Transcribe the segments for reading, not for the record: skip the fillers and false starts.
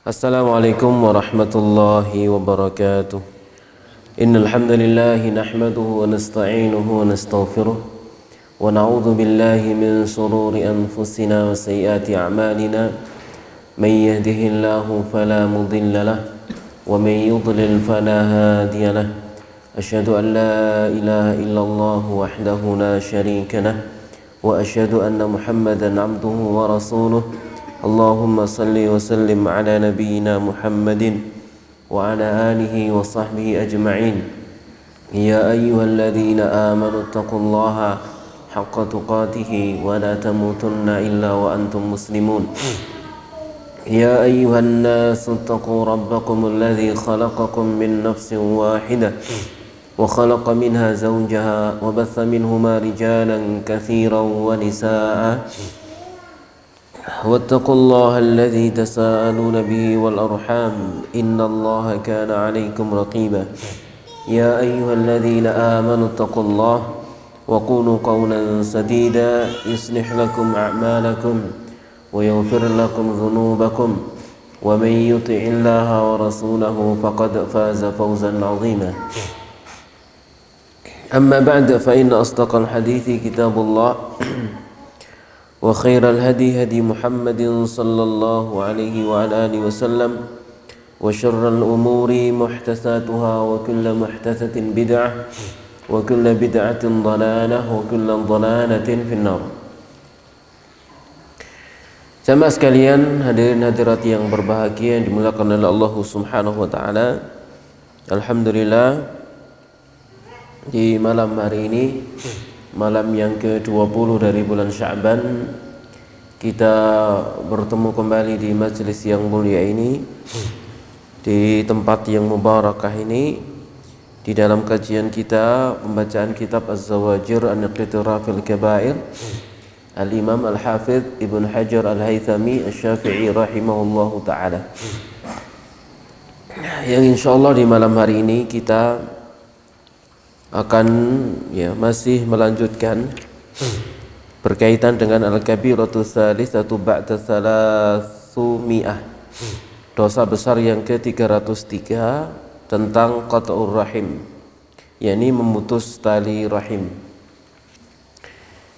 Assalamualaikum warahmatullahi wabarakatuh. Innal hamdalillah nahmaduhu wa nasta'inuhu wa nastaghfiruh wa na'udzu billahi min shururi anfusina wa sayyiati a'malina. May yahdihillahu fala mudilla lahu wa may yudlil fala hadiya lahu. Asyhadu an la ilaha illallah wahdahu la syarika lahu wa asyhadu anna Muhammadan 'abduhu wa rasuluh. Allahumma salli wa sallim ala nabiyyina Muhammadin wa ala alihi wa sahbihi ajma'in. Ya ayyuhalladzina amanu taqullaha haqqa tuqatih wa la tamutunna illa wa antum muslimun. Ya ayyuhan nasu taqu rabbakum alladzi khalaqakum min nafsin wahidah wa khalaqa minha zawjaha wa batha minhuma rijalan katsiran wa nisaa'a. واتقوا الله الذي تساءلون به والأرحام إن الله كان عليكم رقيبا يا أيها الذين آمنوا اتقوا الله وقولوا قولا سديدا يصلح لكم أعمالكم ويغفر لكم ذنوبكم ومن يطع الله ورسوله فقد فاز فوزا عظيما أما بعد فإن أصدق الحديث كتاب الله وخير الهدي هدي محمد صلى الله عليه وعلى آله وسلم وشر الأمور محدثاتها وكل محدثة بدعة وكل بدعة ضلالة وكل ضلالة في النار. Jamaah sekalian, hadirin hadirat yang berbahagia yang dimuliakan oleh Allah Subhanahu wa taala. Alhamdulillah, di malam hari ini, malam yang ke-20 dari bulan Sya'ban, kita bertemu kembali di majelis yang mulia ini, di tempat yang mubarakah ini, di dalam kajian kita pembacaan kitab Az-Zawajir an-Iqtirafil Kabair Al-Imam Al-Hafidh Ibn Hajar Al-Haythami Asy-Syafi'i rahimahullahu ta'ala, yang insyaallah di malam hari ini kita akan masih melanjutkan berkaitan dengan Al-Kabiratu Tsalitsatu ba'da Tsalatsumiyah, dosa besar yang ke-303 tentang qat'ur rahim, yakni memutus tali rahim.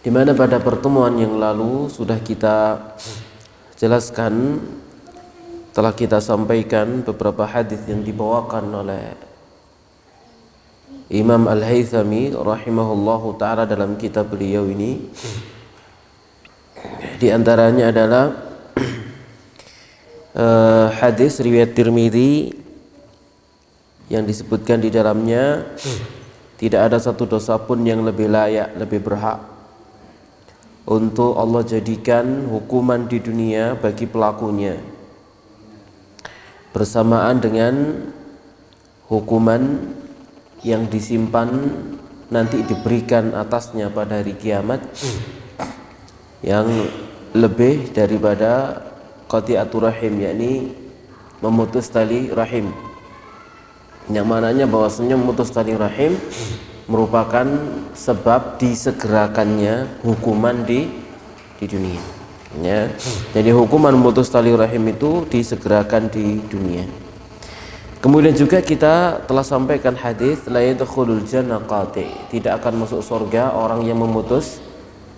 Di mana pada pertemuan yang lalu sudah kita jelaskan, telah kita sampaikan beberapa hadis yang dibawakan oleh Imam Al-Haythami rahimahullahu ta'ala dalam kitab beliau ini. Di antaranya adalah hadis riwayat Tirmidzi yang disebutkan di dalamnya tidak ada satu dosa pun yang lebih layak, lebih berhak untuk Allah jadikan hukuman di dunia bagi pelakunya bersamaan dengan hukuman yang disimpan nanti diberikan atasnya pada hari kiamat, yang lebih daripada qati'atur rahim, yakni memutus tali rahim, yang mananya bahwasanya memutus tali rahim merupakan sebab disegerakannya hukuman di dunia, ya. Jadi hukuman memutus tali rahim itu disegerakan di dunia. Kemudian juga kita telah sampaikan hadis la yadkhulul jannah qati', tidak akan masuk surga orang yang memutus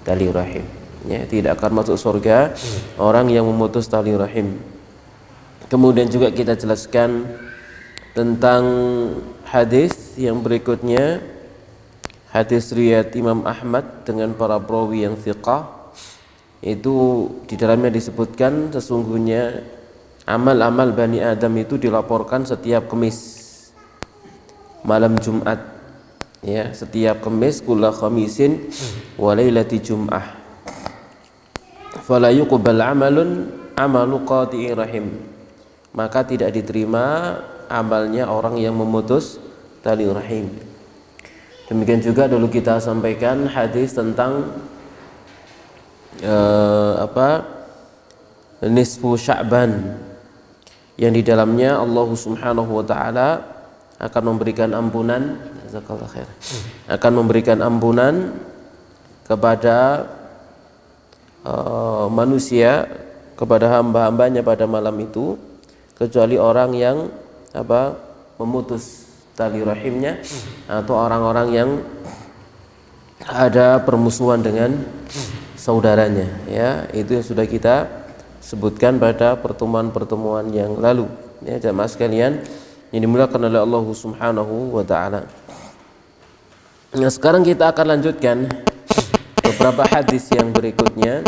tali rahim, ya, tidak akan masuk surga orang yang memutus tali rahim. Kemudian juga kita jelaskan tentang hadis yang berikutnya, hadis riwayat Imam Ahmad dengan para perawi yang thiqah. Itu di dalamnya disebutkan sesungguhnya amal-amal Bani Adam itu dilaporkan setiap Kamis malam Jumat, ya, setiap Kamis, kulla khamisin wa lailati Jum'ah, fala yuqbal amalun amalu qati'i rahim, maka tidak diterima amalnya orang yang memutus tali rahim. Demikian juga dulu kita sampaikan hadis tentang nisfu Sya'ban, yang di dalamnya Allah Subhanahu wa taala akan memberikan ampunan, jazakallahu khair, akan memberikan ampunan kepada manusia, kepada hamba-hambanya pada malam itu, kecuali orang yang memutus tali rahimnya atau orang-orang yang ada permusuhan dengan saudaranya, ya. Itu yang sudah kita sebutkan pada pertemuan-pertemuan yang lalu, ya jamaah sekalian yang dimuliakan oleh Allah Subhanahu wa taala. Nah, sekarang kita akan lanjutkan beberapa hadis yang berikutnya.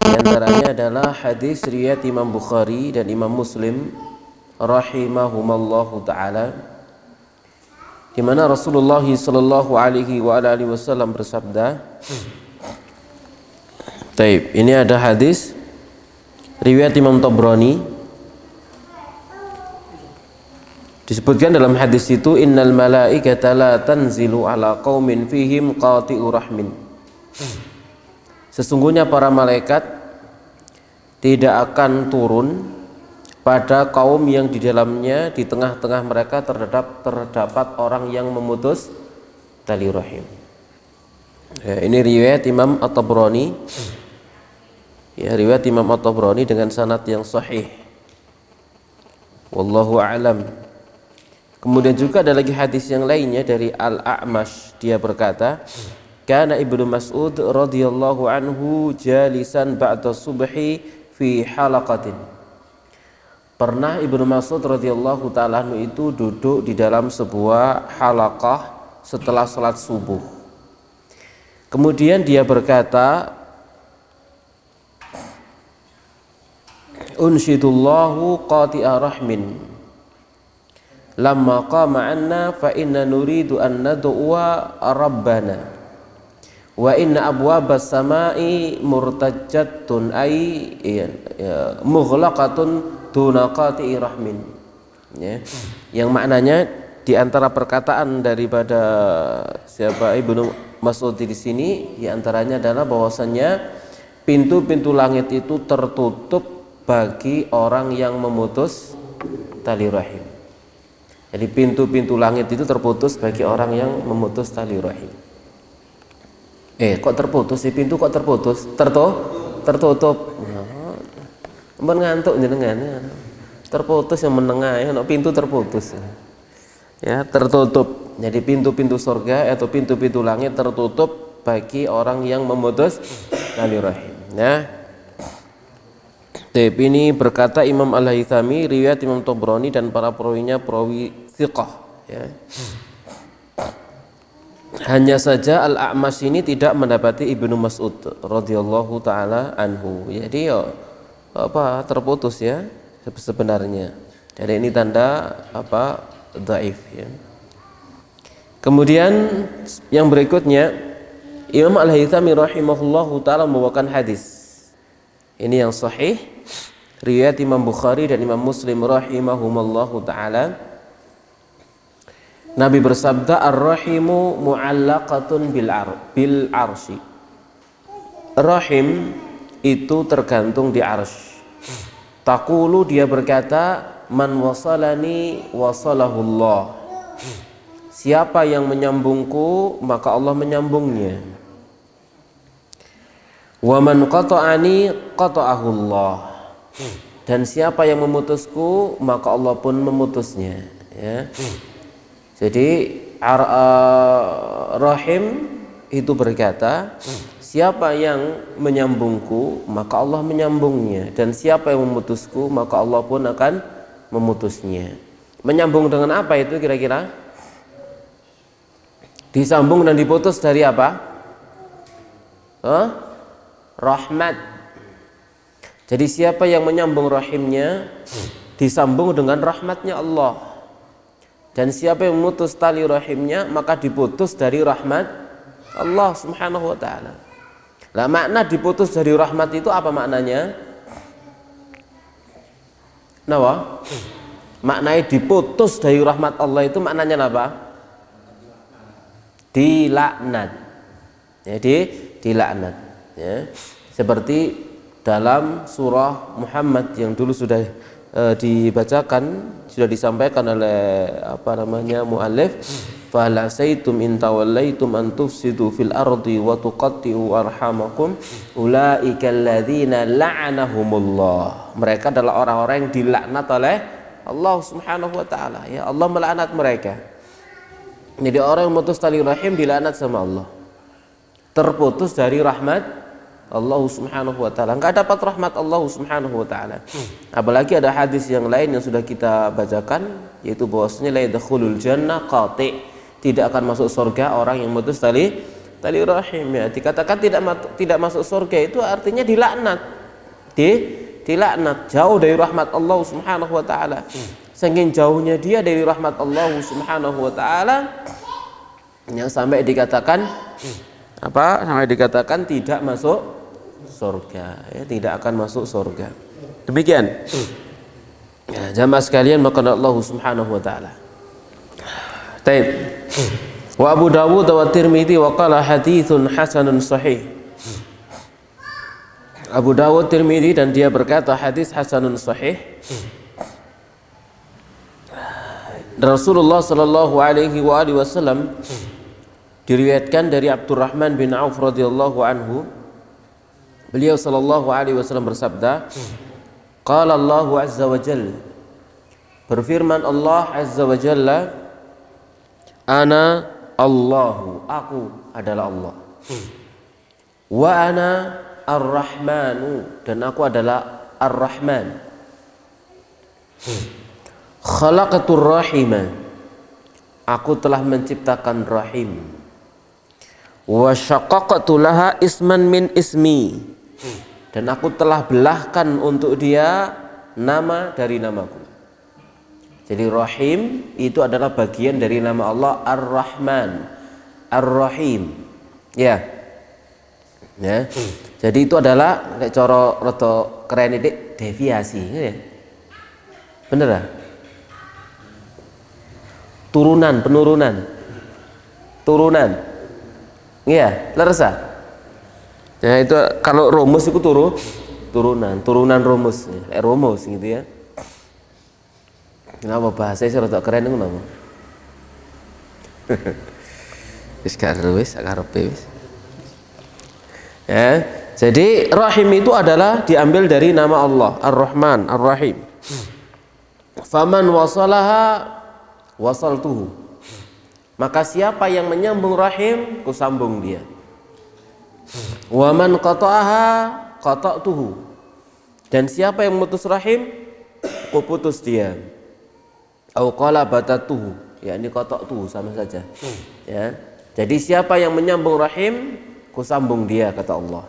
Di antaranya adalah hadis riwayat Imam Bukhari dan Imam Muslim rahimahumallahu taala, di mana Rasulullah sallallahu alaihi wasallam bersabda. Taib, ini ada hadis riwayat Imam Tabrani. Disebutkan dalam hadis itu, innal malaikata la tanzilu ala qaumin fihim qati'u rahmin. Sesungguhnya para malaikat tidak akan turun pada kaum yang di dalamnya, di tengah-tengah mereka terdapat orang yang memutus tali rahim. Ya, ini riwayat Imam At-Tabrani. Ya, riwayat Imam At-Tabrani dengan sanad yang sahih. Wallahu a'lam. Kemudian juga ada lagi hadis yang lainnya dari Al-A'mash, dia berkata, kana Ibnu Mas'ud radhiyallahu anhu jalisan ba'da subhi fi halaqatin. Pernah Ibnu Mas'ud radhiyallahu ta'ala anhu itu duduk di dalam sebuah halaqah setelah salat subuh. Kemudian dia berkata, unsyidullahu qati'a rahmin lamma qama anna fa inna nuridu an nad'uwa rabbana wa inna abwabas samai murtajjatun ay mughlaqatun duna qati'i rahmin. Ya. Yang maknanya di antara perkataan daripada siapa Ibnu Mas'ud di sini, di antaranya adalah bahwasannya pintu-pintu langit itu tertutup bagi orang yang memutus tali rahim. Jadi pintu-pintu langit itu terputus bagi orang yang memutus tali rahim. Kok terputus sih? Pintu kok terputus? Tertutup. Ngantuk jenengan. Terputus yang menengah, ya, pintu terputus. Ya, tertutup. Jadi pintu-pintu surga atau pintu-pintu langit tertutup bagi orang yang memutus tali rahim. Ya. Ini berkata Imam Al-Haythami, riwayat Imam Tabrani dan para perawinya perawi thiqah, ya. Hanya saja Al-A'mash ini tidak mendapati Ibnu Mas'ud radhiyallahu taala anhu. Jadi terputus, ya sebenarnya. Jadi ini tanda dhaif, ya. Kemudian yang berikutnya Imam Al-Haythami rahimahullahu taala membawakan hadis. Ini yang sahih riwayat Imam Bukhari dan Imam Muslim rahimahumallahu taala. Nabi bersabda, ar-rahimu mu'allaqatun bil arsy. Rahim itu tergantung di arsy. Taqulu, dia berkata, man wasalani wasalahullah. Siapa yang menyambungku, maka Allah menyambungnya. Wa man qata'ani qata'ahullah. Dan siapa yang memutusku, maka Allah pun memutusnya, ya. Jadi rahim itu berkata, siapa yang menyambungku, maka Allah menyambungnya, dan siapa yang memutusku, maka Allah pun akan memutusnya. Menyambung dengan apa itu kira-kira? Disambung dan diputus dari apa? Rahmat. Jadi siapa yang menyambung rahimnya, disambung dengan rahmatnya Allah. Dan siapa yang memutus tali rahimnya, maka diputus dari rahmat Allah Subhanahu wa ta'ala. Nah, makna diputus dari rahmat itu apa maknanya? Nawa? Maknanya diputus dari rahmat Allah itu maknanya apa? Dilaknat. Jadi dilaknat, ya. Seperti dalam surah Muhammad yang dulu sudah dibacakan, sudah disampaikan oleh muallif, fala saytum in tawallaitum an tufsidu fil ardi wa tuqatti'u arhamakum ulaika alladzina la'anahumullah. Mereka adalah orang-orang yang dilaknat oleh Allah Subhanahu wa taala, ya. Allah melaknat mereka. Jadi orang yang memutus tali rahim dilaknat sama Allah, terputus dari rahmat Allah Subhanahu wa taala, enggak dapat rahmat Allah Subhanahu wa taala. Apalagi ada hadis yang lain yang sudah kita bacakan, yaitu bahwasanya la yadkhulul jannah qati', tidak akan masuk surga orang yang memutus tali rahim, ya. Dikatakan tidak masuk surga itu artinya dilaknat. Dilaknat, jauh dari rahmat Allah Subhanahu wa taala. Saking jauhnya dia dari rahmat Allah Subhanahu wa taala, yang sampai dikatakan tidak masuk surga, ya, tidak akan masuk surga. Demikian, ya, jamaah sekalian, maka Allah Subhanahu wa taala. Taib. Wa Abu Dawud wa Tirmidzi wa qala haditsun hasanun sahih. Abu Dawud, Tirmidzi, dan dia berkata hadis hasanun sahih. Rasulullah sallallahu alaihi wasallam diriwayatkan dari Abdurrahman bin Auf radhiyallahu anhu, beliau sallallahu alaihi wasallam bersabda, qala Allah azza wa jalla, berfirman Allah azza wa jalla, ana Allahu, aku adalah Allah, wa ana ar-Rahmanu, dan aku adalah ar-Rahman, khalaqatur rahima, aku telah menciptakan rahim, wa syaqaqtu laha isman min ismi, dan aku telah belahkan untuk dia nama dari namaku. Jadi rahim itu adalah bagian dari nama Allah Ar-Rahman, Ar-Rahim, ya. Ya. Jadi itu adalah nek cara rada keren iki deviasi, ya. Bener lah. Turunan. Iya, lersa. Ya, itu kalau rumus itu turunan rumus, rumus gitu ya. Kenapa bahasa saya rada keren itu nama? Wis karo wis karepe wis. Ya, jadi rahim itu adalah diambil dari nama Allah Ar-Rahman Ar-Rahim. Faman wasalaha wasaltuhu, maka siapa yang menyambung rahim, kusambung dia. Wa man qata'aha qata'tuhu, dan siapa yang memutus rahim, kuputus dia. Au qala batatuhu, yakni qata'tuhu, sama saja. Ya. Jadi siapa yang menyambung rahim, kusambung dia, kata Allah.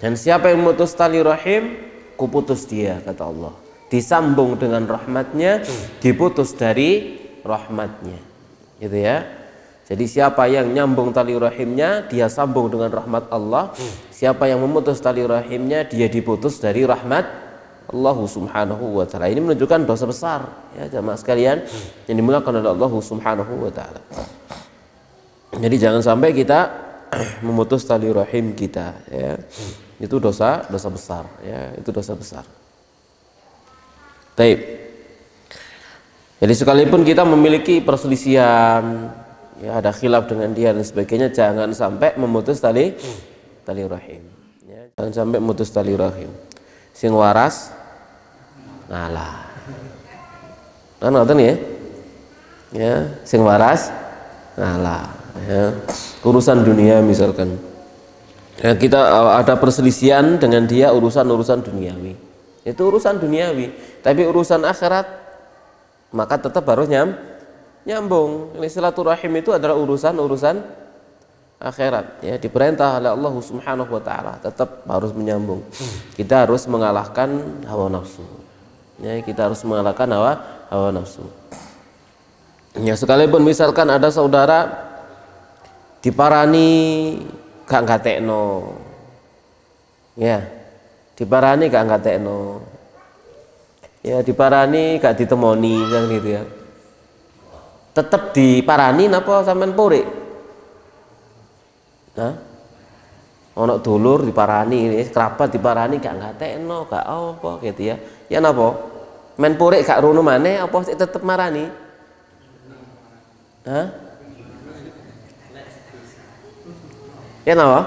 Dan siapa yang memutus tali rahim, kuputus dia, kata Allah. Disambung dengan rahmatnya, diputus dari rahmatnya, gitu ya. Jadi siapa yang nyambung tali rahimnya, dia sambung dengan rahmat Allah. Siapa yang memutus tali rahimnya, dia diputus dari rahmat Allah Subhanahu wa taala. Ini menunjukkan dosa besar, ya jamaah sekalian, yang dimulakan oleh Allah Subhanahu wa taala. Jadi jangan sampai kita memutus tali rahim kita, ya. Itu dosa besar, ya, itu dosa besar. Taib. Jadi sekalipun kita memiliki perselisihan, ya, ada khilaf dengan dia dan sebagainya, jangan sampai memutus tali rahim, ya. Jangan sampai memutus tali rahim. Sing waras ngalah. Kan ngoten ya? Ya, sing waras ngalah, ya. Urusan dunia misalkan, ya, kita ada perselisihan dengan dia urusan duniawi. Itu urusan duniawi, tapi urusan akhirat maka tetap harus nyambung. Ini silaturahim itu adalah urusan akhirat, ya, diperintah oleh Allah Subhanahu wa taala, tetap harus menyambung. Kita harus mengalahkan hawa nafsu. Ya, kita harus mengalahkan hawa nafsu. Ya, sekalipun misalkan ada saudara diparani gak ngatekno. Ya, diparani gak ngatekno. Ya, diparani gak ditemoni, kan gitu ya. Tetap diparani napa sampean purik? Nah, ono dulur diparani, kerabat diparani gak ngatekno, gak apa gitu ya. Ya napa? Men purik gak rono maneh apa sik tetep marani? Hah? Ya napa?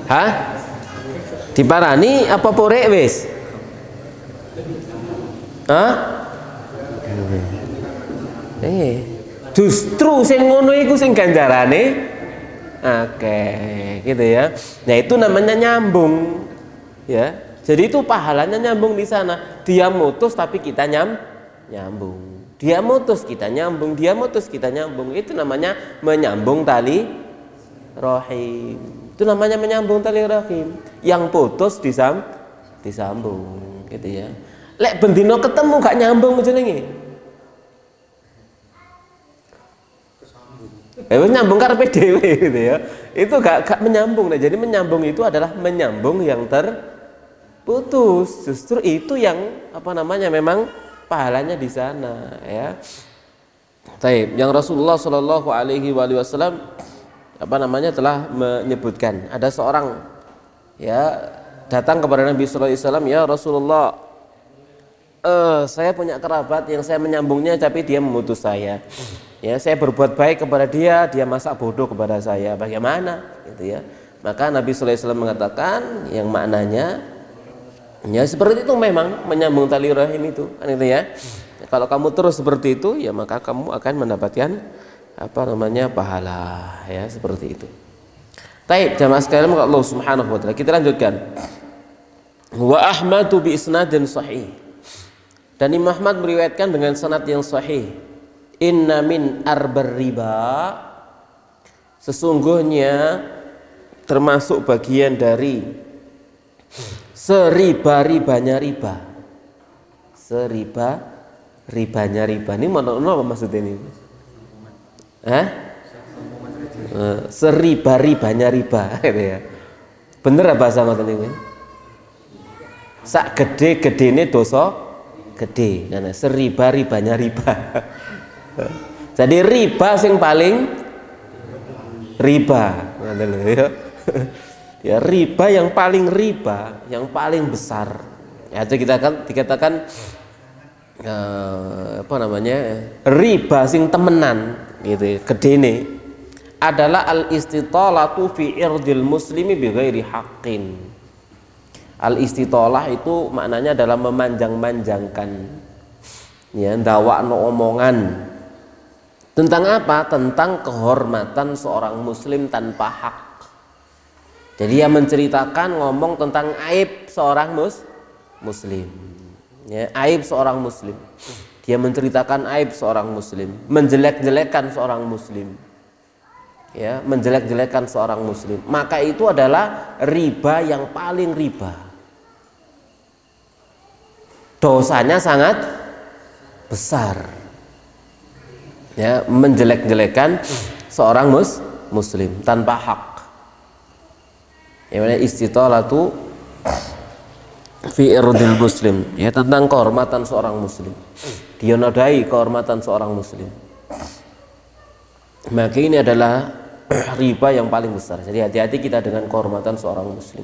Hah? Diparani apa purik wis? Hah? Justru sing ngono iku sing ganjarane gitu ya. Nah, itu namanya nyambung. Ya. Jadi itu pahalanya nyambung di sana. Dia mutus tapi kita nyambung. Dia mutus kita nyambung, dia mutus kita nyambung. Itu namanya menyambung tali rahim. Itu namanya menyambung tali rahim. Yang putus disambung, gitu ya. Lek bendino ketemu gak nyambung jenenge. Nyambung karepe dhewe gitu ya. Itu gak menyambung. Nah, jadi menyambung itu adalah menyambung yang terputus. Justru itu yang memang pahalanya di sana ya. Baik, yang Rasulullah Shallallahu Alaihi Wasallam telah menyebutkan ada seorang ya datang kepada Nabi Sallallahu Alaihi Wasallam, ya Rasulullah, saya punya kerabat yang saya menyambungnya tapi dia memutus saya. Ya, saya berbuat baik kepada dia, dia masak bodoh kepada saya. Bagaimana? Gitu ya. Maka Nabi Sallallahu Alaihi Wasallam mengatakan yang maknanya ya seperti itu, memang menyambung tali rahim itu kan itu ya. Kalau kamu terus seperti itu ya maka kamu akan mendapatkan pahala ya, seperti itu. Baik, jamaah sekalian Allah Subhanahu wa taala. Kita lanjutkan. Wa Ahmadu bi isnadin sahih. Dan Imam Ahmad meriwayatkan dengan sanad yang sahih. Inna min arbar riba, sesungguhnya termasuk bagian dari seriba-ribanya riba. Seriba-ribanya riba. Ini apa maksudnya ini? Seriba-ribanya riba gitu ya. Bener apa bahasa ngoten niku? Sak gede-gedene dosa gede. Nah, seriba-ribanya riba. Jadi riba sing paling riba ngoten lho ya. Ya, riba yang paling riba, yang paling besar. Ya, itu kita kan dikatakan riba sing temenan gitu, gedene adalah al-istitalatu fi irdil muslimi bighairi haqqin. Al-istitalah itu maknanya adalah memanjang-manjangkan. Ya, ndawakno omongan. Tentang apa? Tentang kehormatan seorang muslim tanpa hak. Jadi dia menceritakan, ngomong tentang aib seorang muslim. Ya, aib seorang muslim. Dia menceritakan aib seorang muslim, menjelek-jelekan seorang muslim. Ya, menjelek-jelekan seorang muslim. Maka itu adalah riba yang paling riba. Dosanya sangat besar. Ya, menjelek-jelekan seorang muslim tanpa hak. Yang mana istitalatu fi irdil muslim, ya, tentang kehormatan seorang muslim. Dia nodai kehormatan seorang muslim. Maka ini adalah riba yang paling besar. Jadi hati-hati kita dengan kehormatan seorang muslim.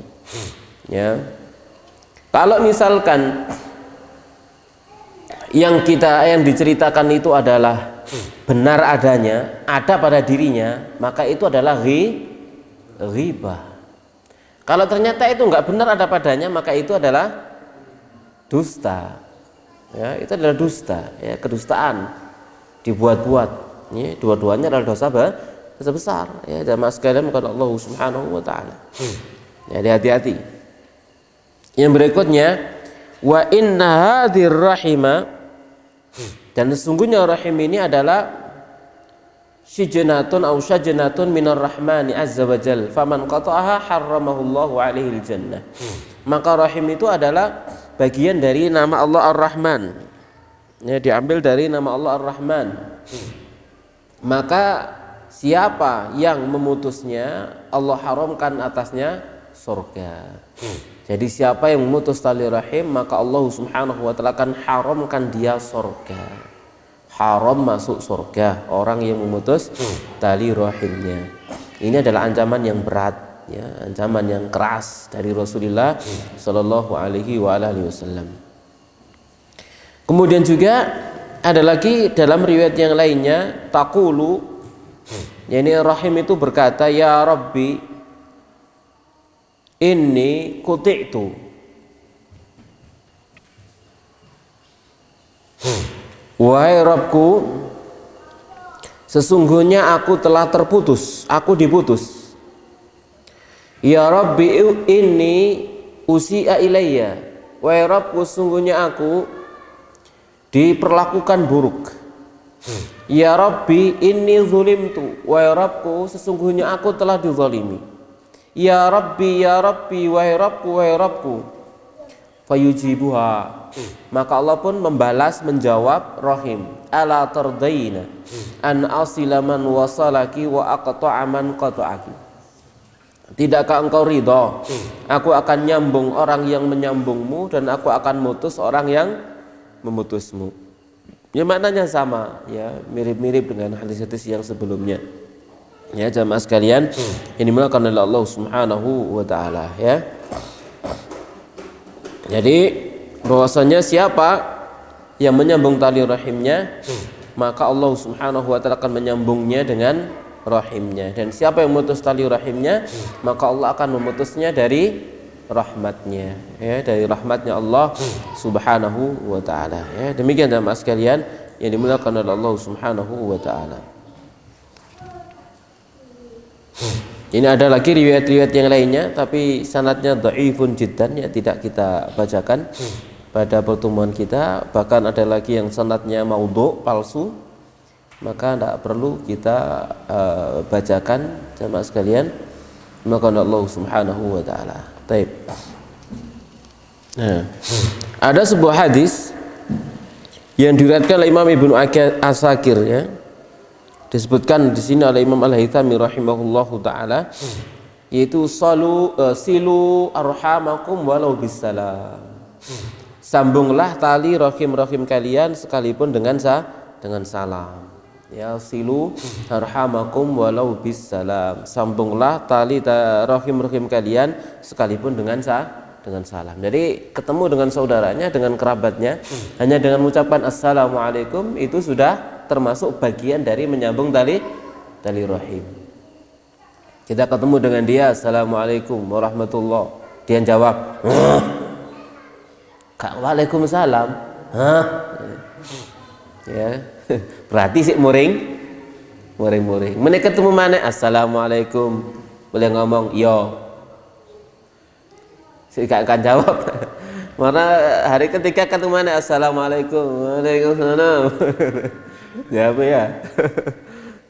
Ya. Kalau misalkan yang diceritakan itu adalah benar adanya, ada pada dirinya, maka itu adalah ghibah. Kalau ternyata itu enggak benar ada padanya, maka itu adalah dusta. Ya, itu adalah dusta, ya, kedustaan, dibuat-buat. Ya, dua-duanya adalah dosa besar. Ya, jamaah sekalian kepada Allah Subhanahu wa taala. Jadi hati-hati. Yang berikutnya, wa inna hadhir rahima, dan sesungguhnya rahim ini adalah syijnatun aw syajnatun minar rahmani azza wa jal, faman qata'aha harramahullahu alaihi jannah. Maka rahim itu adalah bagian dari nama Allah Ar-Rahman. Ya, diambil dari nama Allah Ar-Rahman. Maka siapa yang memutusnya, Allah haramkan atasnya surga. Jadi siapa yang memutus tali rahim, maka Allah Subhanahu wa taala akan haramkan dia surga. Haram masuk surga orang yang memutus tali rahimnya. Ini adalah ancaman yang berat. ya, ancaman yang keras dari Rasulullah Shallallahu Alaihi Wasallam. Kemudian juga ada lagi dalam riwayat yang lainnya, taqulu, yakni rahim itu berkata, ya Rabbi inni quti'tu, wahai Rabbku, sesungguhnya aku telah terputus, aku diputus. Ya Rabbi inni usi'a ilayya, wahai Rabbku, sesungguhnya aku diperlakukan buruk. Ya Rabbi inni zulimtu, wahai Rabbku, sesungguhnya aku telah dizalimi. Ya Rabbi, ya Rabbi, wahai Rabbku, wahai Rabbku. Fayujibuha, maka Allah pun membalas, menjawab rahim, ala tardaina an asila man wasalaki wa aqta'a man qata'aki. Tidakkah engkau ridha aku akan nyambung orang yang menyambungmu dan aku akan mutus orang yang memutusmu. Ya, maknanya sama, ya, mirip-mirip dengan hadis-hadis yang sebelumnya. Ya, jamaah sekalian, ini dimuliakan oleh Allah Subhanahu wa taala, ya. Jadi bahwasanya siapa yang menyambung tali rahimnya, maka Allah Subhanahu wa taala akan menyambungnya dengan rahimnya, dan siapa yang memutus tali rahimnya, maka Allah akan memutusnya dari rahmatnya, ya, dari rahmatnya Allah Subhanahu wa taala, ya. Demikian jamaah sekalian yang dimuliakan oleh Allah Subhanahu wa taala. Ini ada lagi riwayat-riwayat yang lainnya, tapi sanadnya dhaifun jiddan, ya, tidak kita bacakan pada pertemuan kita. Bahkan ada lagi yang sanadnya maudhu, palsu, maka tidak perlu kita bacakan jamaah sekalian, maka Allah Subhanahu wa taala. Baik. Nah, ada sebuah hadis yang diriwayatkan oleh Imam Ibnu Asakir, ya. Disebutkan di sini oleh Imam Al-Haythami rahimahullahu taala, yaitu silu arhamakum walau bisalam. Sambunglah tali rahim-rahim kalian sekalipun dengan salam. Ya, silu arhamakum walau bisalam. Sambunglah tali rahim-rahim kalian sekalipun dengan salam. Jadi ketemu dengan saudaranya, dengan kerabatnya, hanya dengan mengucapkan assalamualaikum itu sudah termasuk bagian dari menyambung tali rahim. Kita ketemu dengan dia, assalamualaikum warahmatullah, dia jawab, waalaikumsalam, ya, berarti sih muring. Mana ketemu mana, assalamualaikum, boleh ngomong yo, sih gak akan jawab. Mana hari ketiga ketemu mana, assalamualaikum, waalaikumsalam. Ya apa ya?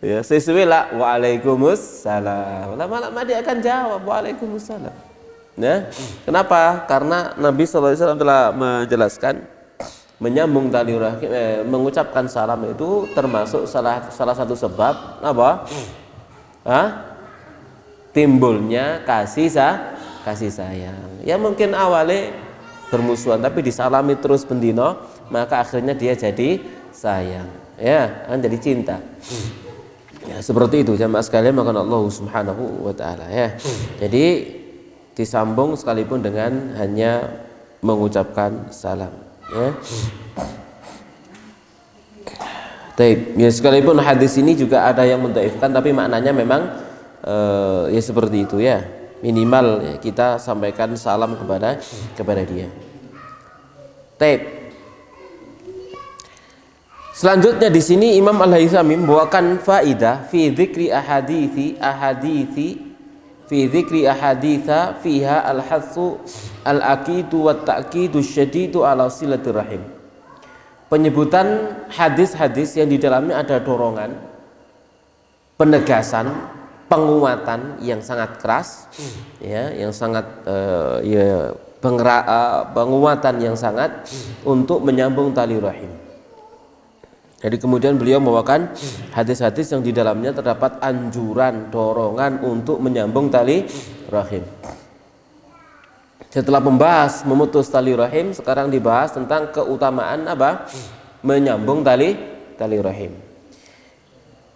Ya, sesuai lah, waalaikumsalam. Lama-lama dia akan jawab waalaikumsalam. Nah, kenapa? Karena Nabi SAW telah menjelaskan menyambung tali rahim, mengucapkan salam itu termasuk salah satu sebab apa? Timbulnya kasih sayang. Ya mungkin awalnya bermusuhan, tapi disalami terus bendino, maka akhirnya dia jadi sayang, ya, kan jadi cinta. Ya, seperti itu jamaah sekalian, maka Allah Subhanahu wa taala, ya. Jadi disambung sekalipun dengan hanya mengucapkan salam, ya. Taib. Ya, sekalipun hadis ini juga ada yang mendhaifkan, tapi maknanya memang ya seperti itu, ya. Minimal, ya, kita sampaikan salam kepada dia. Taib. Selanjutnya di sini Imam Al-Haythami membawakan faidah fi dzikri ahaditha fiha al-hatsu al-aqidu wat ta'kidu syadidu ala silaturrahim. Penyebutan hadis-hadis yang di dalamnya ada dorongan, penegasan, penguatan yang sangat keras, ya, yang sangat penguatan yang sangat untuk menyambung tali rahim. Jadi kemudian beliau membawakan hadis-hadis yang di dalamnya terdapat anjuran, dorongan untuk menyambung tali rahim. Setelah membahas memutus tali rahim, sekarang dibahas tentang keutamaan apa? Menyambung tali rahim.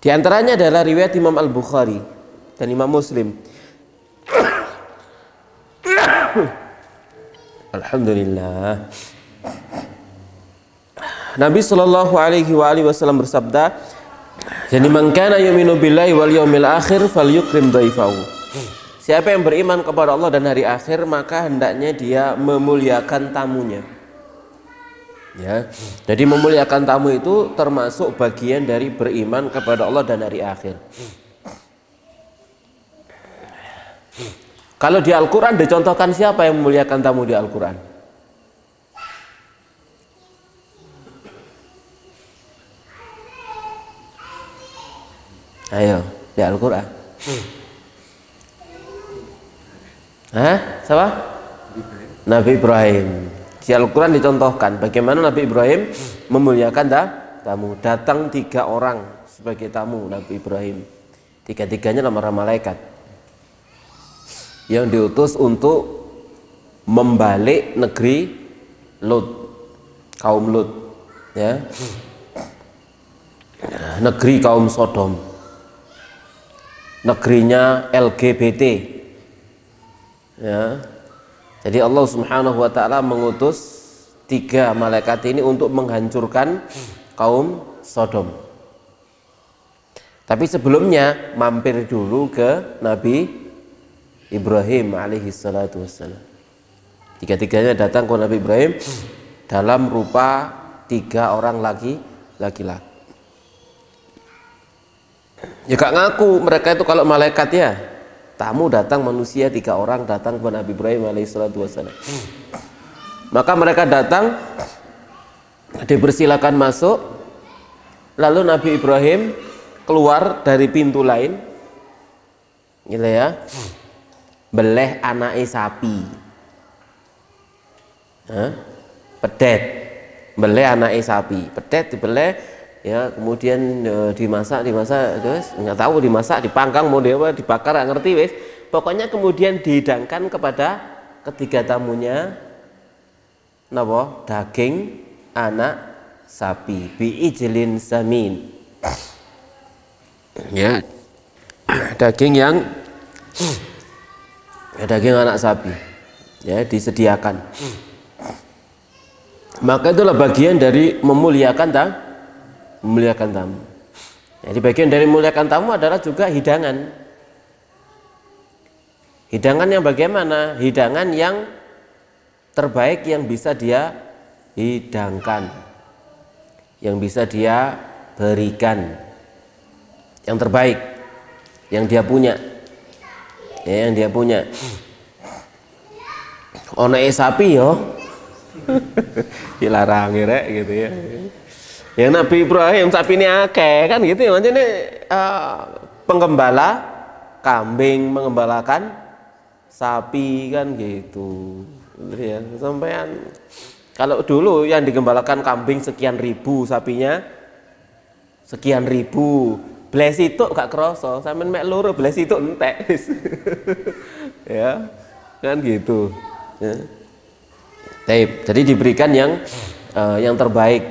Di antaranya adalah riwayat Imam Al-Bukhari dan Imam Muslim Alhamdulillah. Nabi Shallallahu Alaihi Wasallam bersabda, jadi man kana yu'minu billahi wal yaumil akhir falyukrim dhaifahu. Siapa yang beriman kepada Allah dan hari akhir, maka hendaknya dia memuliakan tamunya. Ya, jadi memuliakan tamu itu termasuk bagian dari beriman kepada Allah dan hari akhir. Kalau di Al-Quran dicontohkan siapa yang memuliakan tamu di Al-Quran? Ayo, di Al-Quran. Hah? Siapa? Nabi Ibrahim. Di Al-Quran dicontohkan bagaimana Nabi Ibrahim memuliakan tamu. Datang 3 orang sebagai tamu Nabi Ibrahim. 3-tiganya para malaikat yang diutus untuk membalik negeri Lut, kaum Lut, ya, negeri kaum Sodom, negerinya LGBT, ya. Jadi Allah Subhanahu wa Ta'ala mengutus 3 malaikat ini untuk menghancurkan kaum Sodom. Tapi sebelumnya mampir dulu ke Nabi Ibrahim alaihi salatu wassalam. 3-tiganya datang ke Nabi Ibrahim dalam rupa 3 orang laki-laki. Ya gak ngaku mereka itu kalau malaikat ya. Tamu datang manusia 3 orang datang ke Nabi Ibrahim alaihi salatu wassalam. Maka mereka datang, dipersilakan masuk. Lalu Nabi Ibrahim keluar dari pintu lain, gitu ya. Beleh anake sapi, pedet, beleh anake sapi, pedet dibeleh, ya, kemudian dimasak, terus nggak tahu dimasak, dipanggang, mau dewa, dibakar, nggak ngerti wes. Pokoknya kemudian dihidangkan kepada ketiga tamunya, napa? Daging anak sapi, biijlin samin, ya, daging yang daging anak sapi, ya, disediakan. Maka itulah bagian dari memuliakan tamu. Jadi bagian dari memuliakan tamu adalah juga hidangan. Hidangan yang bagaimana? Hidangan yang terbaik yang bisa dia hidangkan, yang bisa dia berikan, yang terbaik yang dia punya. Ya, yang dia punya. Ono sapi yo. Dilarang rek gitu ya. Ya Nabi Ibrahim sapi ini akeh kan gitu ya. Maksudnya penggembala kambing mengembalakan sapi kan gitu. Ya, sampean kalau dulu yang digembalakan kambing sekian ribu, sapinya sekian ribu. Bles itu gak kroso, sampean mek loro bles itu entek. Ya, kan gitu. Ya. Jadi diberikan yang terbaik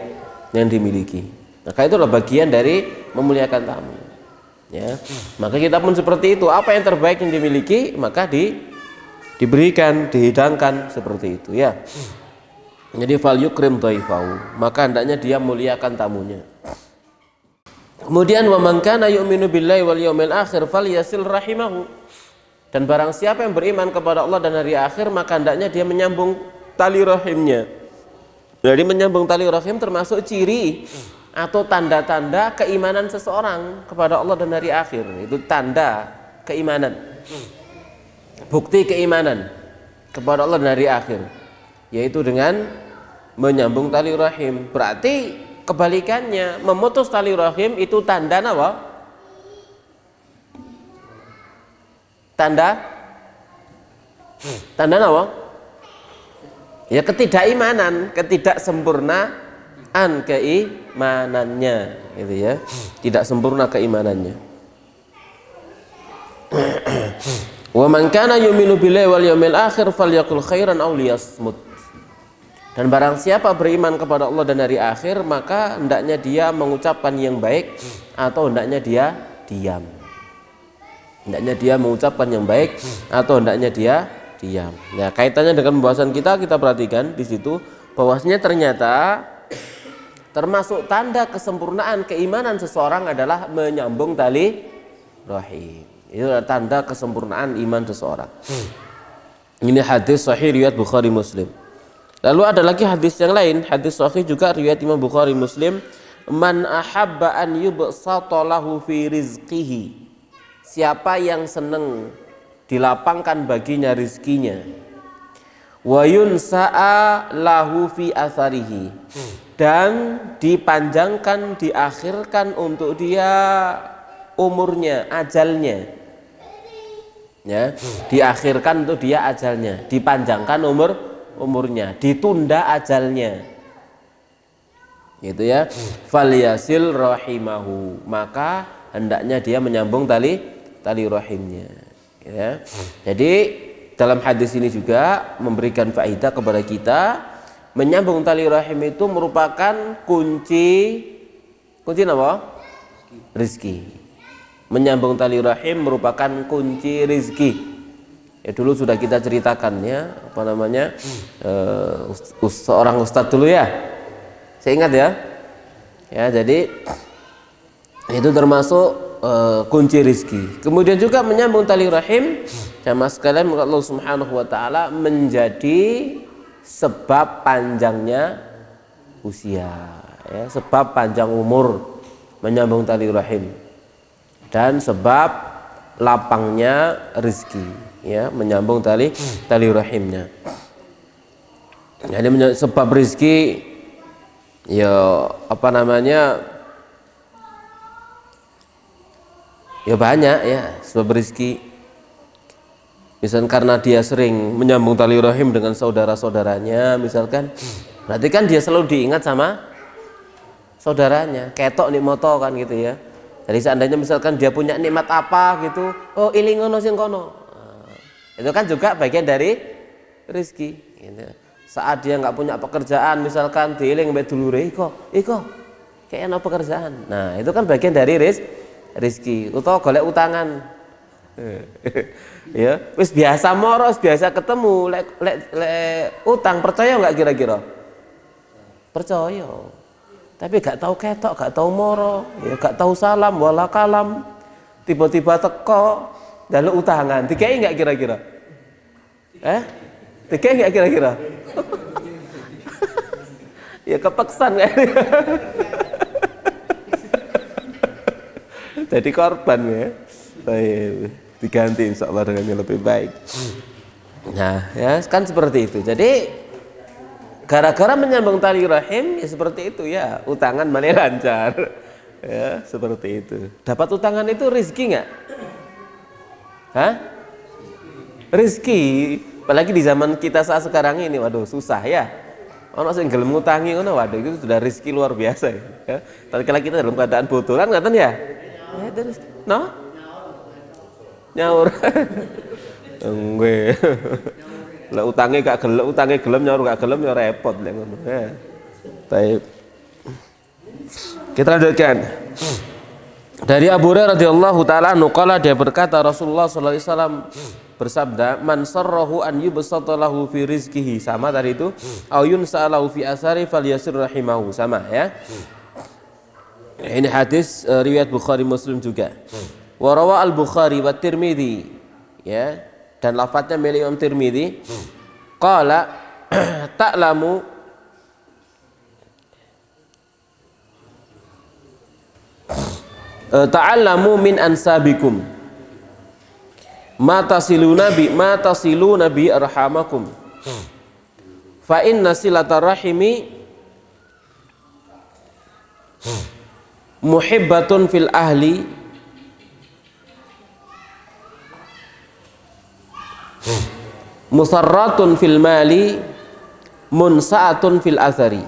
yang dimiliki. Maka itulah bagian dari memuliakan tamu. Ya, maka kita pun seperti itu. Apa yang terbaik yang dimiliki maka diberikan, dihidangkan seperti itu. Ya. Jadi fal yukrim dhaifahu, maka hendaknya dia muliakan tamunya. Kemudian wa man kana yu'minu billahi wal yaumil akhir falyasil rahimahu. Dan barang siapa yang beriman kepada Allah dan hari akhir, maka hendaknya dia menyambung tali rahimnya. Jadi menyambung tali rahim termasuk ciri atau tanda-tanda keimanan seseorang kepada Allah dan hari akhir. Itu tanda keimanan. Bukti keimanan kepada Allah dan hari akhir, yaitu dengan menyambung tali rahim. Berarti kebalikannya, memutus tali rahim itu tanda apa? Tanda apa? Ya ketidakimanan, ketidaksempurnaan keimanannya, gitu ya. Tidak sempurna keimanannya. Wa man kana yu'minu billahi wal yaumil akhir falyaqul khairan aw liyasmut. Dan barang siapa beriman kepada Allah dan hari akhir, maka hendaknya dia mengucapkan yang baik atau hendaknya dia diam. Hendaknya dia mengucapkan yang baik atau hendaknya dia diam. Nah, kaitannya dengan pembahasan kita perhatikan di situ bahwasanya ternyata termasuk tanda kesempurnaan keimanan seseorang adalah menyambung tali rahim. Itu adalah tanda kesempurnaan iman seseorang. Ini hadis sahih riwayat Bukhari Muslim. Lalu ada lagi hadis yang lain, hadis sahih juga riwayat Imam Bukhari Muslim, man ahabba an yubsata lahu fi rizqihi. Siapa yang senang dilapangkan baginya rizkinya, wa yunsa'a lahu fi atharihi, dan dipanjangkan, diakhirkan untuk dia umurnya, ajalnya, ya, diakhirkan untuk dia ajalnya, dipanjangkan umurnya, ditunda ajalnya, gitu ya. Falyasil rahimahu, maka hendaknya dia menyambung tali rahimnya, ya. Jadi dalam hadis ini juga memberikan faedah kepada kita, menyambung tali rahim itu merupakan kunci apa? Rizki. Menyambung tali rahim merupakan kunci rizki. Ya, dulu sudah kita ceritakan ya, apa namanya, seorang ustadz dulu ya, saya ingat ya. Ya, jadi itu termasuk kunci rizki. Kemudian juga menyambung tali rahim, jamaah sekalian, Allah Subhanahu wa taala menjadi sebab panjangnya usia, ya, sebab panjang umur, menyambung tali rahim, dan sebab lapangnya rizki, ya, menyambung tali rahimnya. Jadi sebab rizki, ya, apa namanya, ya banyak ya sebab rizki. Misalkan karena dia sering menyambung tali rahim dengan saudara-saudaranya, misalkan, berarti kan dia selalu diingat sama saudaranya. Ketok nih moto kan gitu ya. Jadi seandainya misalkan dia punya nikmat apa gitu, oh ilingono sing kono, itu kan juga bagian dari rizki, gitu. Saat dia nggak punya pekerjaan, misalkan diiling mbek dulure, iko kayak ana pekerjaan. Nah, itu kan bagian dari rizki. Utawa golek utangan. Ya, wis biasa moro, biasa ketemu, lek utang, percaya nggak kira-kira? Percaya. Tapi gak tahu ketok, gak tahu moro, ya gak tahu salam wala kalam. Tiba-tiba teko dalu utangan. Dikei nggak kira-kira? Dikei nggak kira-kira? Ya kepeksan kan. Jadi korban ya. Diganti insya Allah dengan yang lebih baik. Nah, ya kan seperti itu. Jadi gara-gara menyambung tali rahim, ya seperti itu ya, utangan malah lancar. Ya, seperti itu. Dapat utangan itu rezeki nggak? Hah? Rezeki. Apalagi di zaman kita saat sekarang ini, waduh susah ya. Ono sing gelem ngutangi ngono, waduh itu sudah rezeki luar biasa ya. Tapi kalau kita dalam keadaan butuh kan ngoten ya? Ya terus, no? Nyaur. Enggak. Lah utange gelem nyaur gak gelem ya repot lek ngono. Baik. Kita lanjutkan. Dari Abu Hurairah radhiyallahu taala anhu qala, dia berkata Rasulullah sallallahu alaihi wasallam bersabda, man sarrahu an yubsata lahu fi rizqihi, sama tadi itu, au yunsalahu fi asari falyasir rahimahu, sama ya. Ini hadis riwayat Bukhari Muslim juga. Wa rawa al-Bukhari wa Tirmidzi, ya, dan lafadznya milik Imam Tirmidzi. Qala ta'lamu ta'allamu min ansabikum ma tasiluna bi arhamakum fa inna silatar rahimi muhibbatun fil ahli musarratun fil mali munsa'atun fil athari.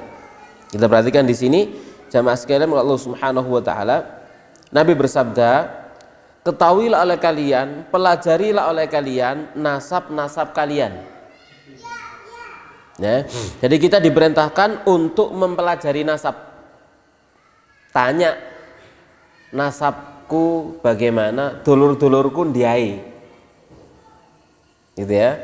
Kita perhatikan di sini jamaah sekalian, Allah Subhanahu wa taala, Nabi bersabda, ketahuilah oleh kalian, pelajarilah oleh kalian nasab-nasab kalian. Ya, jadi kita diperintahkan untuk mempelajari nasab. Tanya, nasabku bagaimana, dulur-dulurku ndiae. Gitu ya.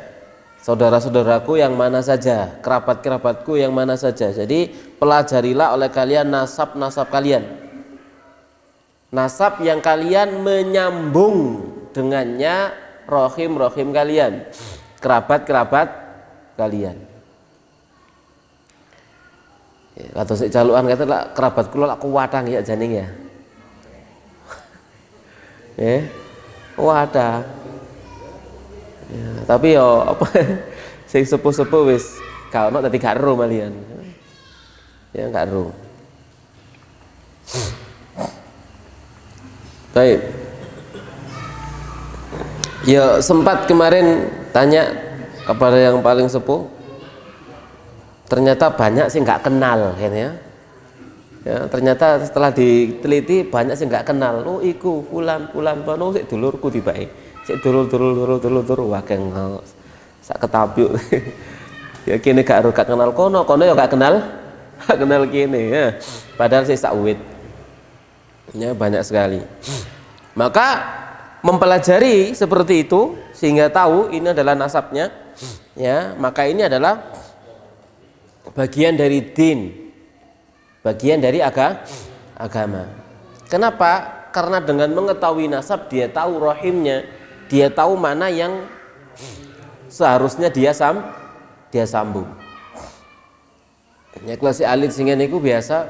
saudara-saudaraku yang mana saja, kerabat-kerabatku yang mana saja. Jadi pelajarilah oleh kalian nasab-nasab kalian, nasab yang kalian menyambung dengannya rohim-rohim kalian, kerabat-kerabat kalian. Atau sik jalukan kata lah kerabat kula lak kuwatang ya janing ya. Wadah. Ya, tapi yo apa sing sepuh-sepuh wis gak ono dadi gak ero malian. Ya gak ero. Baik. Ya sempat kemarin tanya kepada yang paling sepuh, ternyata banyak sih nggak kenal kayaknya. Ya, ternyata setelah diteliti banyak sih nggak kenal. Oh iku fulan pano sik dulurku tibae. Sik dulur wakeng sak ketabyuk. Ya kene gak kenal kono ya gak kenal kene ya. Padahal sih sak uwit. Ya banyak sekali. Maka mempelajari seperti itu sehingga tahu ini adalah nasabnya, ya, maka ini adalah bagian dari din, bagian dari agama. Kenapa? Karena dengan mengetahui nasab dia tahu rahimnya, dia tahu mana yang seharusnya dia sambung. Ya kelas alit singen niku biasa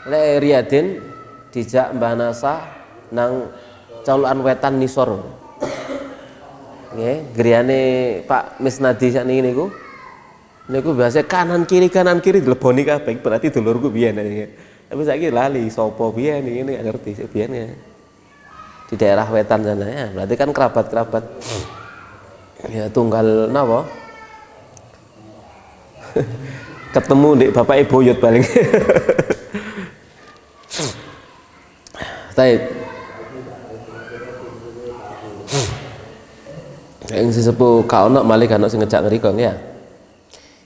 le Riyadin dijak Mbah Nasa nang Caulan Wetan Nisor. Nggih, griyane Pak Misnadi sakniki niku. Niku biasa kanan kiri dileboni kabeh berarti dulurku biyen. Tapi saiki lali sapa biyen ngene gak ngerti sik biyen ya. Di daerah wetan sana ya, berarti kan kerabat-kerabat. Ya tunggal napa? Ketemu ndek bapak ibu yut paling. Baik. Yang sesepuh kaono malih kan sing ngejak ngriko ya.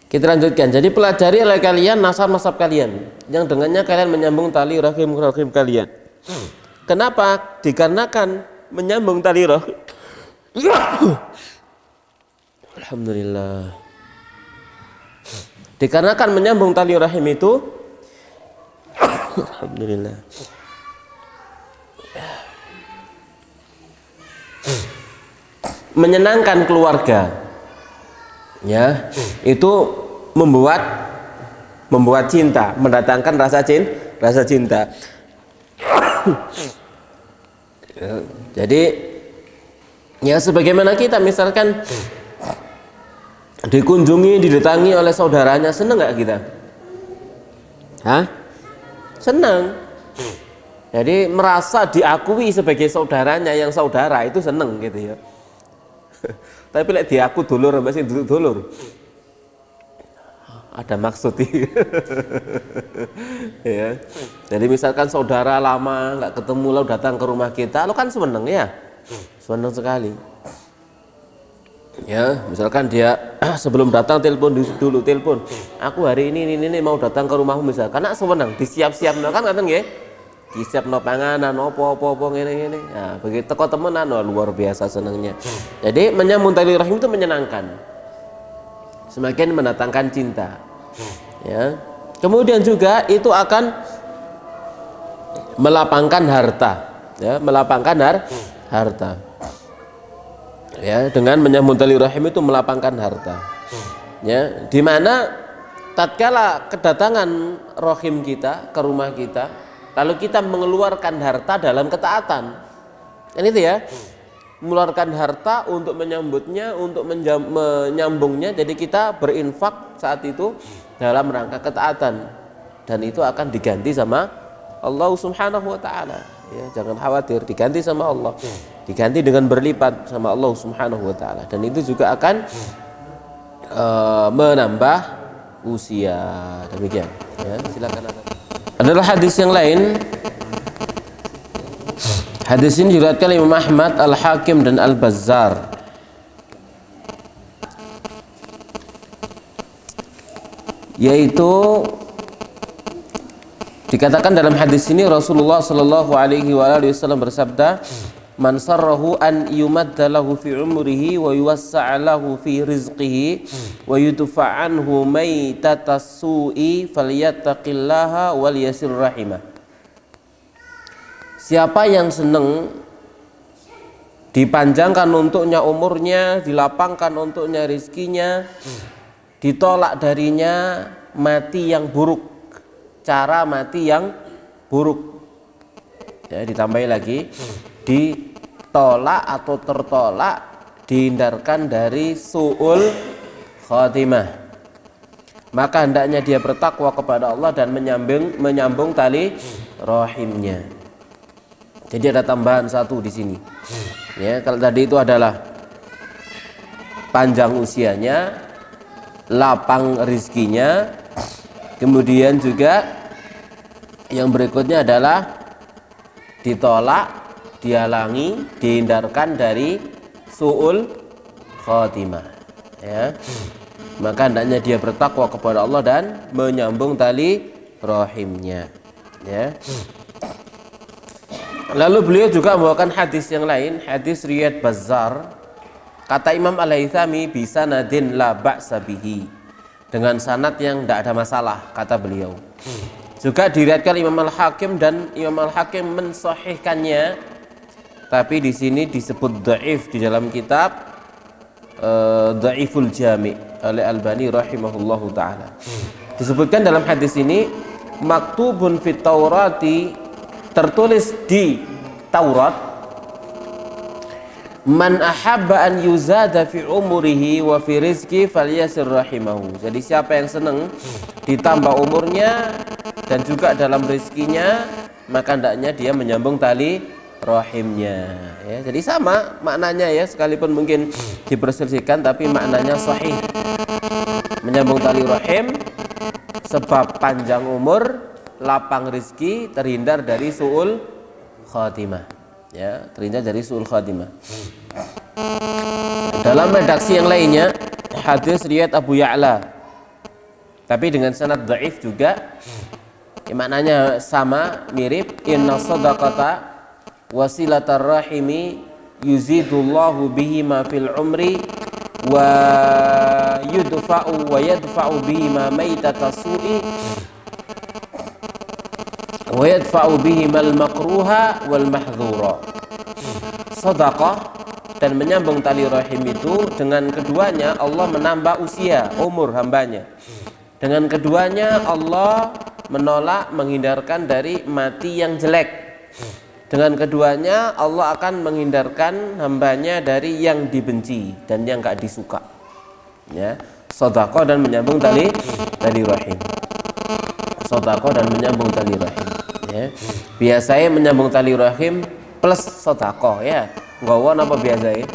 Kita lanjutkan. Jadi pelajari oleh kalian nasab-nasab kalian yang dengannya kalian menyambung tali rahim kalian. Kenapa? Dikarenakan menyambung tali rahim. Alhamdulillah. Dikarenakan menyambung tali rahim itu alhamdulillah. Menyenangkan keluarga, ya, itu membuat cinta, mendatangkan rasa cinta. Jadi, ya sebagaimana kita misalkan dikunjungi, didatangi oleh saudaranya, senang nggak kita? Hah? Senang. Jadi merasa diakui sebagai saudaranya yang saudara itu senang gitu ya. Tapi lek diaku dulur mbak sing dulur ada maksud ya. Jadi misalkan saudara lama nggak ketemu lalu datang ke rumah kita, lo kan seneng ya, seneng sekali. Ya, misalkan dia sebelum datang telepon aku hari ini mau datang ke rumahmu misal, karena seneng disiap-siap kan ngaten nggih. Disiapno panganan opo-opo ngene-ngene. Nah, begitu teko temenan luar biasa senangnya. Jadi menyambung tali rahim itu menyenangkan. Semakin mendatangkan cinta. Ya. Kemudian juga itu akan melapangkan harta, ya, melapangkan harta. Ya, dengan menyambung tali rahim itu melapangkan harta. Ya, di mana tatkala kedatangan rahim kita ke rumah kita, lalu kita mengeluarkan harta dalam ketaatan. Kan itu ya. Mengeluarkan harta untuk menyambutnya, untuk menyambungnya. Jadi kita berinfak saat itu dalam rangka ketaatan. Dan itu akan diganti sama Allah Subhanahu wa taala. Ya, jangan khawatir, diganti sama Allah. Diganti dengan berlipat sama Allah Subhanahu wa taala. Dan itu juga akan menambah usia. Demikian. Ya, silakan. Adalah hadis yang lain. Hadis ini diriwayatkan oleh Imam Ahmad, Al-Hakim dan Al-Bazzar. Yaitu dikatakan dalam hadis ini Rasulullah Shallallahu alaihi wasallam bersabda, man sarrahu an yumadda lahu fi umrihi wa yuwassa'a lahu fi rizqihi wa yudfa' anhu maitatas su'i falyattaqillaha wal yasir rahimah. Siapa yang senang dipanjangkan untuknya umurnya, dilapangkan untuknya rizkinya, ditolak darinya mati yang buruk, cara mati yang buruk. Ya, ditambahi lagi, ditolak atau tertolak, dihindarkan dari su'ul khatimah. Maka hendaknya dia bertakwa kepada Allah dan menyambung tali rahimnya. Jadi ada tambahan satu di sini. Ya, kalau tadi itu adalah panjang usianya, lapang rizkinya, kemudian juga yang berikutnya adalah ditolak, dihalangi, dihindarkan dari su'ul khatimah. Ya. Maka hendaknya dia bertakwa kepada Allah dan menyambung tali rahimnya. Ya. Lalu beliau juga membawakan hadis yang lain, hadis riwayat Bazzar. Kata Imam Al-Haythami, bisa nadin la ba'sa bihi, dengan sanad yang tidak ada masalah, kata beliau. Juga diriwayatkan Imam Al-Hakim dan Imam Al-Hakim mensahihkannya, tapi di sini disebut dhaif di dalam kitab Dhaiful Jami' oleh Albani rahimahullahu taala. Disebutkan dalam hadis ini, maktubun fit Taurati, tertulis di Taurat, man ahabba an yuzada fi umurihi wa fi rizki falyasir rahimahu. Jadi siapa yang senang ditambah umurnya dan juga dalam rezekinya, maka hendaknya dia menyambung tali rahimnya. Ya, jadi sama maknanya ya, sekalipun mungkin diperselisihkan tapi maknanya sahih. Menyambung tali rahim sebab panjang umur, lapang rizki, terhindar dari su'ul khatimah. Ya, terhindar dari su'ul khatimah. Dalam redaksi yang lainnya, hadis riwayat Abu Ya'la, tapi dengan sanad dhaif juga, maknanya sama, mirip. Inna sadaqata wasilatar rahimi yuzidullahu bihima fil umri wa yadfa'u bihima maitatas su'i wa yadfa'u bihimal makruha wal mahdhura. Sedekah dan menyambung tali rahim itu, dengan keduanya Allah menambah usia, umur hambanya. Dengan keduanya Allah menolak, menghindarkan dari mati yang jelek. Dengan keduanya Allah akan menghindarkan hambanya dari yang dibenci dan yang gak disuka. Ya, sedekah dan menyambung tali rahim. Sedekah dan menyambung tali rahim. Ya. Biasanya menyambung tali rahim plus sedekah ya. Nggawa apa biasanya?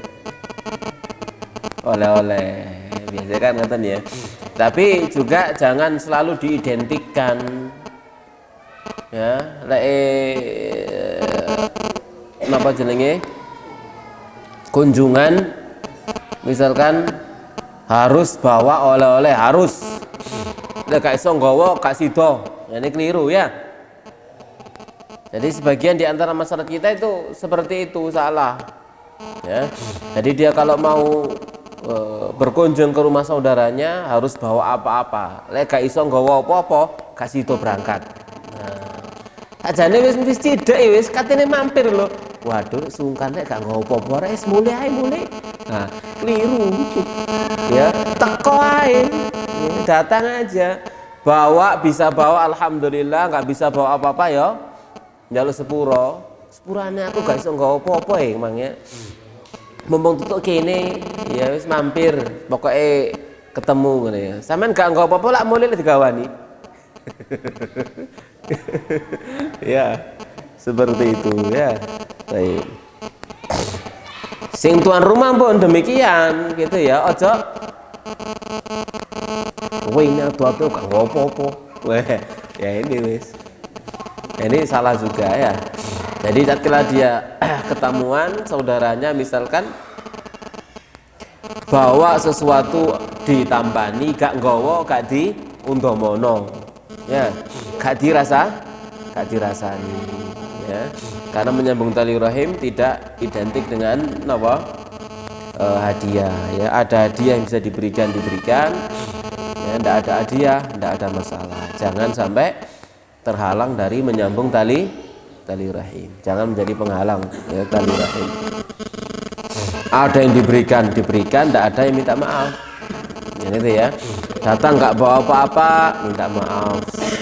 Oleh-oleh. Biasanya kan ngeten ya. Tapi juga jangan selalu diidentikan. Ya, napa jenenge? Kunjungan misalkan harus bawa oleh-oleh, harus. Nek gak iso nggawa gak sida. Ini keliru ya. Jadi sebagian di antara masyarakat kita itu seperti itu, salah. Ya. Jadi dia kalau mau berkunjung ke rumah saudaranya harus bawa apa-apa. Lek gak iso nggawa apa-apa, gak sida berangkat. Nah, ajane wis tidak wis katene mampir lho. Waduh, sungkan lek gak nggawa apa-apa, wis mulih ae mulih. Nah, keliru. Ya, teko ae. Datang aja. Bawa bisa bawa alhamdulillah, nggak bisa bawa apa-apa ya. Njaluk sepurane aku gak iso nggawa apa-apa ya emangnya. Mumpung tutuk kene, ya wis mampir, pokoknya ketemu ngene ya. Sampeyan gak nggawa apa-apa lak mulih digawani. Ya, seperti itu ya. Baik. Sing tuan rumah pun demikian gitu ya. Ojo ini atu-atu gak nggawa apa-apa. Wah, ya ini wis. Ini salah juga ya. Jadi setelah dia ketemuan saudaranya misalkan bawa sesuatu ditampani, gak nggawa, gak diundomono. Ya, gak dirasani. Ya, ya. Karena menyambung tali rahim tidak identik dengan hadiah ya. Ada hadiah yang bisa diberikan, ya, tidak ada hadiah tidak ada masalah. Jangan sampai terhalang dari menyambung tali rahim, jangan menjadi penghalang ya, tali rahim. Ada yang diberikan, tidak ada yang minta maaf. Ini itu ya, datang nggak bawa apa-apa, minta maaf,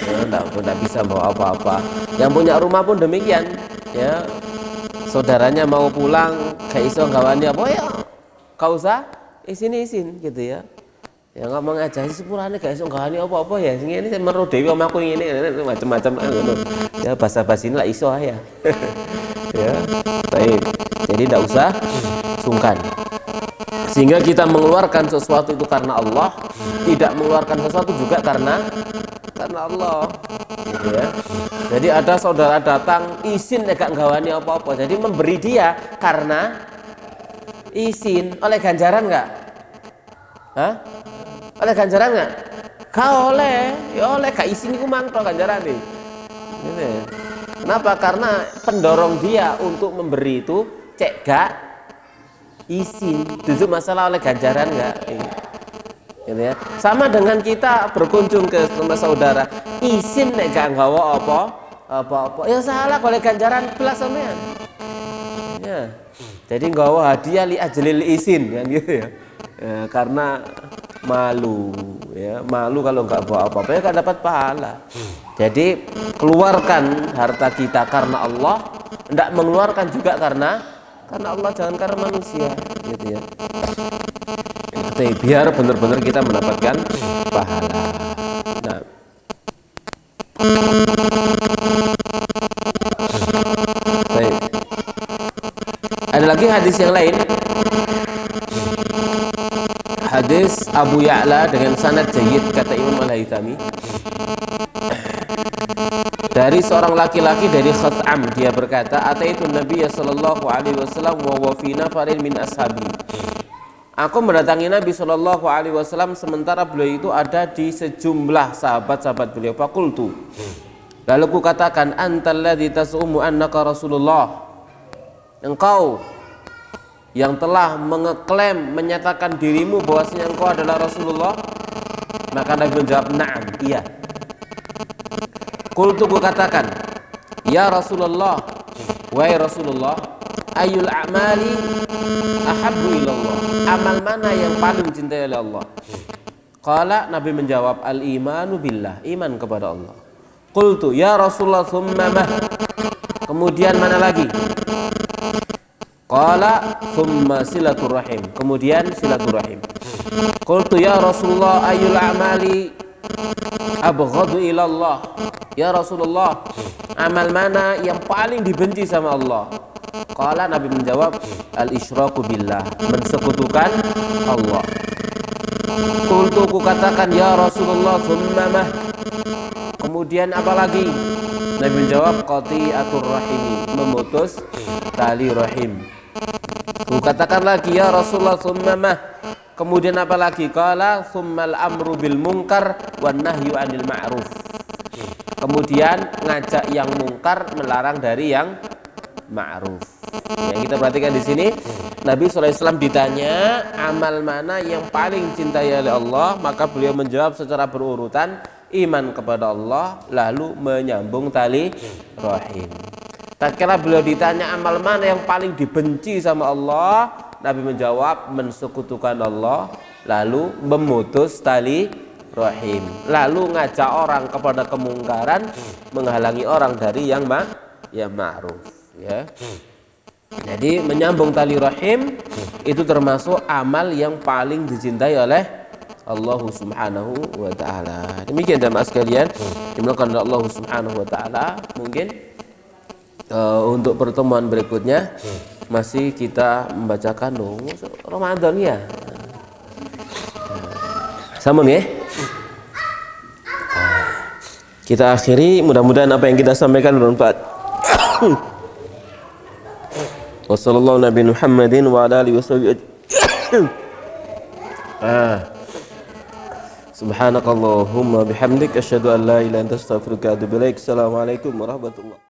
ya, tidak bisa bawa apa-apa. Yang punya rumah pun demikian, ya. Saudaranya mau pulang, kayak iso gawannya apa ya? Kau usah izin gitu ya. Ya ngomong aja sepurane gak iso gawani apa-apa ya. Sing ini meru dewi omahku ngene macam-macam ngono. Ya basa-basi lah iso ya. Ya, baik. Jadi tidak usah sungkan. Sehingga kita mengeluarkan sesuatu itu karena Allah, tidak mengeluarkan sesuatu juga karena Allah. Gitu ya. Jadi ada saudara datang izin gak gawani apa-apa. Jadi memberi dia karena izin, oleh ganjaran nggak? Hah? Oleh ganjaran nggak? Kau oleh, ya oleh gak izin itu mangkok ganjaran nih. Gitu ya. Kenapa? Karena pendorong dia untuk memberi itu cek gak izin. Itu masalah oleh ganjaran nggak? Gitu ya. Sama dengan kita berkunjung ke rumah saudara, izin nek gak nggawa apa-apa. Ya salah oleh ganjaran belas sampean. Ya. Jadi nggawa hadiah li ajlil izin kan gitu ya. Ya, karena malu ya, malu kalau nggak bawa apa-apa ya nggak dapat pahala. Jadi keluarkan harta kita karena Allah, tidak mengeluarkan juga karena Allah, jangan karena manusia gitu ya. Jadi, biar benar-benar kita mendapatkan pahala. Nah, baik. Ada lagi hadis yang lain, hadis Abu Ya'la dengan sanad jayyid kata Imam Al-Haythami, dari seorang laki-laki dari Khat'am, dia berkata, ataitu Nabiya sallallahu alaihi wasallam wa huwa fi nafarin min ashabi. Aku mendatangi Nabi sallallahu alaihi wasallam sementara beliau itu ada di sejumlah sahabat-sahabat beliau. Faqultu, lalu ku katakan, antal ladzi tas'umu annaka Rasulullah, engkau yang telah mengeklaim, menyatakan dirimu bahwasanya engkau adalah Rasulullah. Maka Nabi menjawab, na'am, iya. Qultu, ku katakan, ya Rasulullah, wahai Rasulullah, ayul a'mali ahabbu ilallah, amal mana yang paling dicintai oleh Allah? Qala, Nabi menjawab, al-imanu billah, iman kepada Allah. Qultu, ya Rasulullah, thumma mah, kemudian mana lagi? Qala thumma silaturrahim, kemudian silaturrahim. Qultu ya Rasulullah ayyul a'mali abghadu ilallah, ya Rasulullah, amal mana yang paling dibenci sama Allah? Qala, Nabi menjawab, al-isyraku billah, mensekutukan Allah. Qultu, ku katakan, ya Rasulullah, thumma mah, kemudian apa lagi? Nabi menjawab, qati'atur rahimi, memutus tali rahim. Ku katakan lagi, ya Rasulullah, thumma mah, kemudian apa lagi? Qala thummal amru bil munkar wan nahyu anil ma'ruf, kemudian ngajak yang mungkar, melarang dari yang ma'ruf. Yang kita perhatikan di sini, Nabi SAW ditanya amal mana yang paling cintai oleh Allah, maka beliau menjawab secara berurutan, iman kepada Allah, lalu menyambung tali rahim. Tak kira beliau ditanya amal mana yang paling dibenci sama Allah, Nabi menjawab mensekutukan Allah, lalu memutus tali rahim, lalu ngajak orang kepada kemungkaran, menghalangi orang dari yang ma'ruf ya. Jadi menyambung tali rahim itu termasuk amal yang paling dicintai oleh Allah Subhanahu wa taala. Demikian jemaah sekalian dimulakan oleh Allah Subhanahu wa taala. Mungkin untuk pertemuan berikutnya masih kita membacakan Ramadan ya. Sama nih. Kita akhiri, mudah-mudahan apa yang kita sampaikan bermanfaat. Wassallallahu nabi Muhammadin wa ala alihi wasallam. Subhanakallahumma bihamdik asyhadu an la ilaha illa anta astaghfiruka wa atubu ilaik. Assalamualaikum warahmatullahi